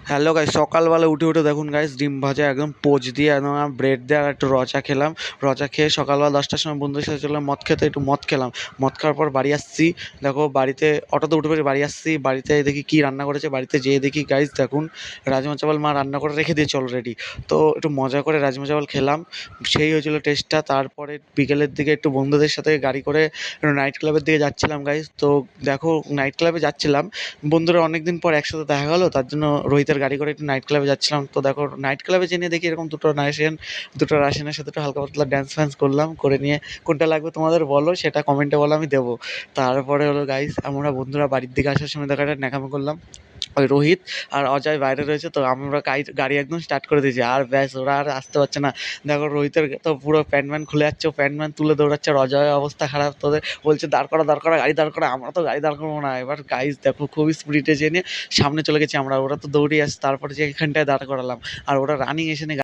Hello guys, সকালবেলা উঠে দেখুন গাইস, ডিম ভাজা একদম পোচ দিয়ে একদম ব্রেড দিয়ে আর একটু রচা খেলাম। রচা খেয়ে সকালবেলা 10টার সময় বন্ধুদের সাথে চললাম মদ খেতে, একটু মদ খেলাম। মদ খাওয়ার পর বাড়ি আসছি। দেখো বাড়িতে অটোতে উঠে পড়ে বাড়ি আসছি, বাড়িতে দেখি কী রান্না করেছে। বাড়িতে যেয়ে দেখি গাইস দেখুন, রাজমা চাওয়াল মা রান্না করে রেখে দিয়েছে অলরেডি। তো একটু মজা করে রাজমা চাওয়াল খেলাম, সেই হয়েছিল টেস্টটা। তারপরে বিকেলের দিকে একটু বন্ধুদের সাথে গাড়ি করে নাইট ক্লাবের দিকে যাচ্ছিলাম গাইস। তো দেখো নাইট ক্লাবে যাচ্ছিলাম, বন্ধুরা অনেকদিন পর একসাথে দেখা গেলো, তার জন্য রোহিতের গাড়ি করে একটু নাইট ক্লাবে যাচ্ছিলাম। তো দেখো নাইট ক্লাবে জেনে দেখি এরকম দুটো রাশিয়ানের সাথে একটু হালকা পাতলা ড্যান্স ফ্যান্স করলাম, করে নিয়ে কোনটা লাগবে তোমাদের বলো, সেটা কমেন্টে বলো, আমি দেবো। তারপরে হলো গাইস, আমরা বন্ধুরা বাড়ির দিকে আসার সময় দেখা একটা ন্যাকামি করলাম। ওই রোহিত আর অজয় বাইরে রয়েছে, তো আমরা গাড়ি একদম স্টার্ট করে দিয়েছি, আর ব্যাস ওরা আর আসতে পারছে না। দেখো রোহিতের তো পুরো প্যান্ট ম্যান খুলে যাচ্ছে, ও প্যান্ট ম্যান তুলে দৌড়াচ্ছে, আর অজয়ের অবস্থা খারাপ। তোদের বলছে দাঁড় করা গাড়ি দাঁড় করা। আমরা তো গাড়ি দাঁড় করবো না। এবার গাইস দেখো খুব স্পিডে যেয়ে নিয়ে সামনে চলে গেছি আমরা, ওরা তো দৌড়ে আসছে। তারপরে যে এখানটায় দাঁড় করালাম, আর ওরা রানিং এসে নিয়ে